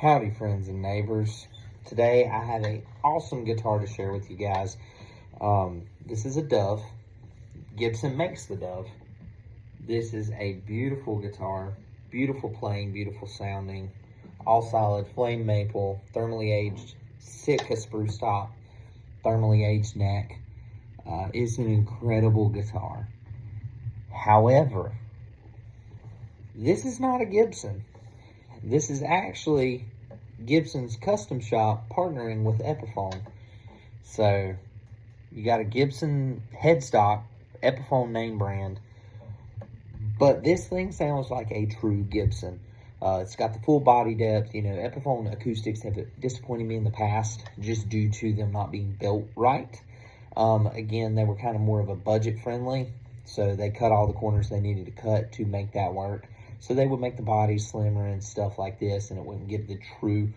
Howdy friends and neighbors. Today I have an awesome guitar to share with you guys. This is a Dove. Gibson makes the Dove. This is a beautiful guitar, beautiful playing, beautiful sounding, all solid, flame maple, thermally aged, Sitka spruce top, thermally aged neck. It's an incredible guitar. However, this is not a Gibson. This is actually Gibson's custom shop partnering with Epiphone. So you got a Gibson headstock, Epiphone name brand, but this thing sounds like a true Gibson. It's got the full body depth. You know, Epiphone acoustics have disappointed me in the past just due to them not being built right. Again, they were kind of more of a budget friendly, so they cut all the corners they needed to cut to make that work. So they would make the body slimmer and stuff like this, and it wouldn't give the true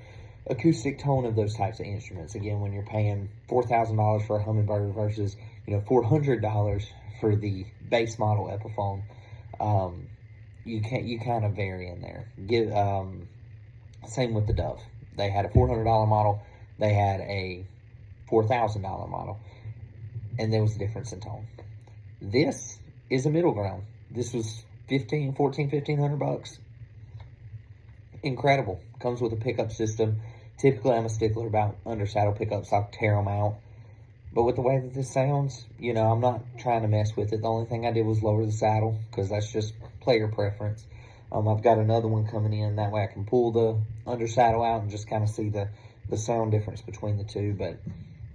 acoustic tone of those types of instruments. Again, when you're paying $4,000 for a Hummingbird versus, $400 for the base model Epiphone, you kind of vary in there. Same with the Dove. They had a $400 model. They had a $4,000 model, and there was a difference in tone. This is a middle ground. This was $1,500 bucks. Incredible. Comes with a pickup system. Typically, I'm a stickler about undersaddle pickups. I'll tear them out. But with the way that this sounds, I'm not trying to mess with it. The only thing I did was lower the saddle because that's just player preference. I've got another one coming in. That way I can pull the undersaddle out and just kind of see the sound difference between the two. But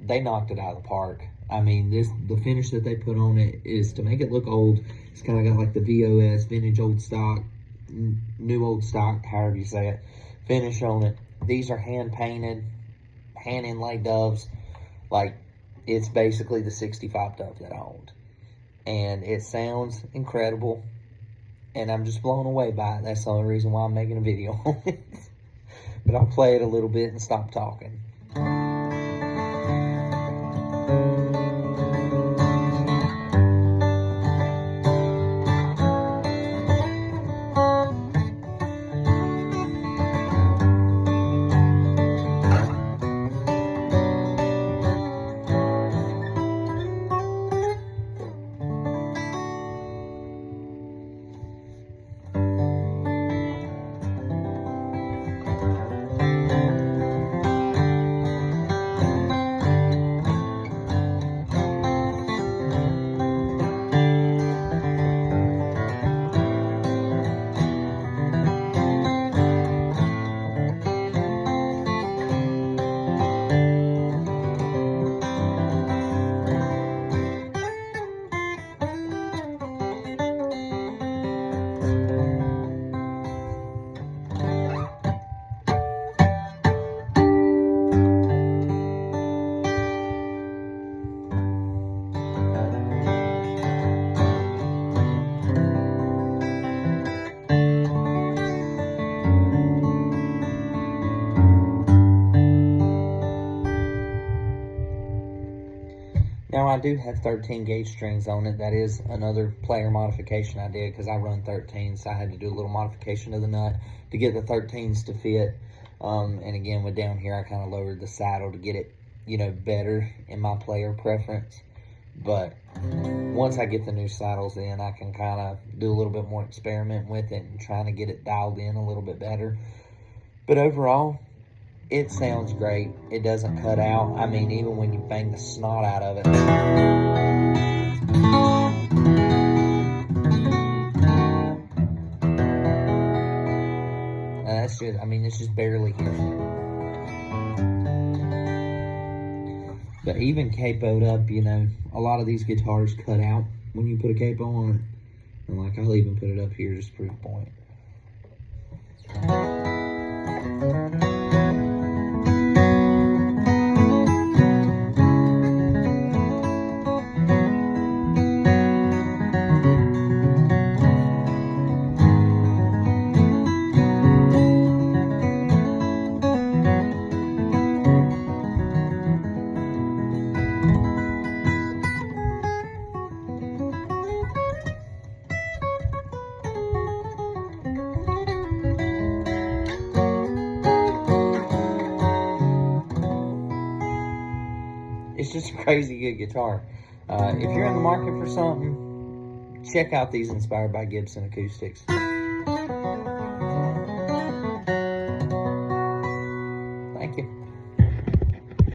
they knocked it out of the park. I mean, the finish that they put on it is to make it look old. It's kind of got like the VOS, vintage old stock, new old stock, however you say it, finish on it. These are hand painted, hand inlaid Doves. Like, it's basically the 65 Dove that I owned. And it sounds incredible. And I'm just blown away by it. That's the only reason why I'm making a video on it. But I'll play it a little bit and stop talking. Now, I do have 13 gauge strings on it. That is another player modification I did because I run 13, so I had to do a little modification of the nut to get the 13s to fit. And again, with down here, I kind of lowered the saddle to get it, better in my player preference. But once I get the new saddles in, I can kind of do a little bit more experiment with it and trying to get it dialed in a little bit better. But overall, it sounds great. It doesn't cut out. I mean, even when you bang the snot out of it. That's just, it's just barely here. But even capoed up, a lot of these guitars cut out when you put a capo on it. And like, I'll even put it up here just to prove a point. It's just a crazy good guitar. If you're in the market for something, check out these Inspired by Gibson acoustics.